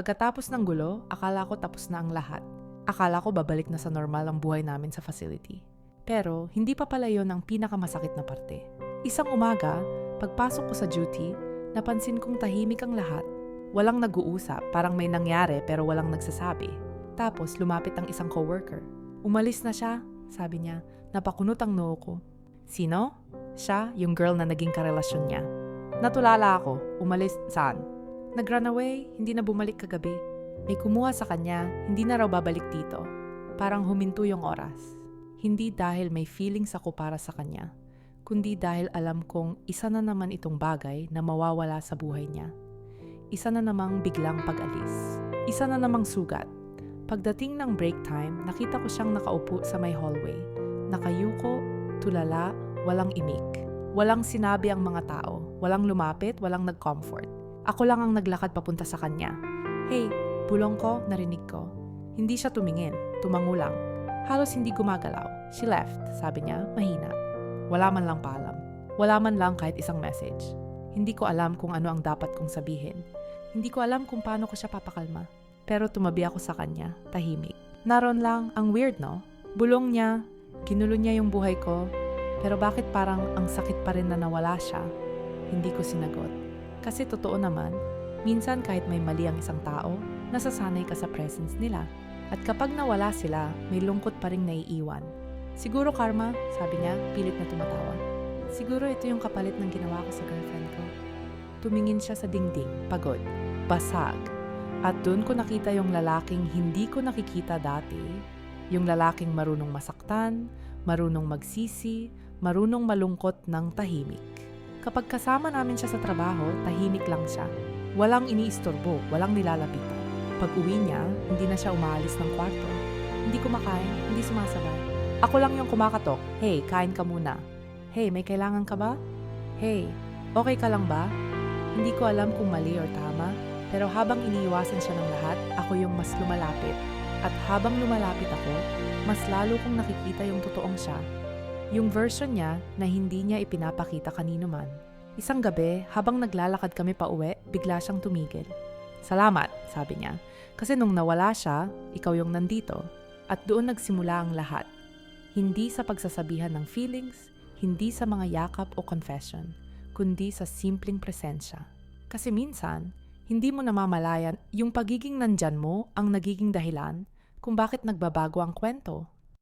Pagkatapos ng gulo, akala ko tapos na ang lahat. Akala ko babalik na sa normal ang buhay namin sa facility. Pero hindi pa pala yun ang pinakamasakit na parte. Isang umaga, pagpasok ko sa duty, napansin kong tahimik ang lahat. Walang nag-uusap, parang may nangyari pero walang nagsasabi. Tapos lumapit ang isang coworker. Umalis na siya, sabi niya. Napakunot ang noo ko. Sino? Siya, yung girl na naging karelasyon niya. Natulala ako. Umalis saan? Nag-run away, hindi na bumalik kagabi. May kumuha sa kanya, hindi na raw babalik dito. Parang huminto yung oras. Hindi dahil may feelings ako para sa kanya, kundi dahil alam kong isa na naman itong bagay na mawawala sa buhay niya. Isa na namang biglang pag-alis. Isa na namang sugat. Pagdating ng break time, nakita ko siyang nakaupo sa may hallway. Nakayuko, tulala, walang imik. Walang sinabi ang mga tao, walang lumapit, walang nag-comfort. Ako lang ang naglakad papunta sa kanya. Hey, bulong ko, narinig ko. Hindi siya tumingin, tumango lang. Halos hindi gumagalaw. She left, sabi niya, mahina. Wala man lang paalam. Wala man lang kahit isang message. Hindi ko alam kung ano ang dapat kong sabihin. Hindi ko alam kung paano ko siya papakalma. Pero tumabi ako sa kanya, tahimik. Naroon lang, ang weird no? Bulong niya, ginulo niya yung buhay ko. Pero bakit parang ang sakit pa rin na nawala siya? Hindi ko sinagot. Kasi totoo naman, minsan kahit may mali ang isang tao, nasasanay ka sa presence nila. At kapag nawala sila, may lungkot pa rin naiiwan. Siguro karma, sabi niya, pilit na tumatawa. Siguro ito yung kapalit ng ginawa ko sa girlfriend ko. Tumingin siya sa dingding, pagod, basag. At doon ko nakita yung lalaking hindi ko nakikita dati. Yung lalaking marunong masaktan, marunong magsisi, marunong malungkot ng tahimik. Kapag kasama namin siya sa trabaho, tahimik lang siya. Walang iniistorbo, walang nilalapitan. Pag uwi niya, hindi na siya umaalis ng kwarto. Hindi kumakain, hindi sumasabay. Ako lang yung kumakatok. Hey, kain ka muna. Hey, may kailangan ka ba? Hey, okay ka lang ba? Hindi ko alam kung mali or tama, pero habang iniiwasan siya ng lahat, ako yung mas lumalapit. At habang lumalapit ako, mas lalo kong nakikita yung totoong siya. Yung version niya na hindi niya ipinapakita kanino man. Isang gabi, habang naglalakad kami pa uwi, bigla siyang tumigil. Salamat, sabi niya. Kasi nung nawala siya, ikaw yung nandito. At doon nagsimula ang lahat. Hindi sa pagsasabihan ng feelings, hindi sa mga yakap o confession, kundi sa simpleng presensya. Kasi minsan, hindi mo namamalayan yung pagiging nandyan mo ang nagiging dahilan kung bakit nagbabago ang kwento.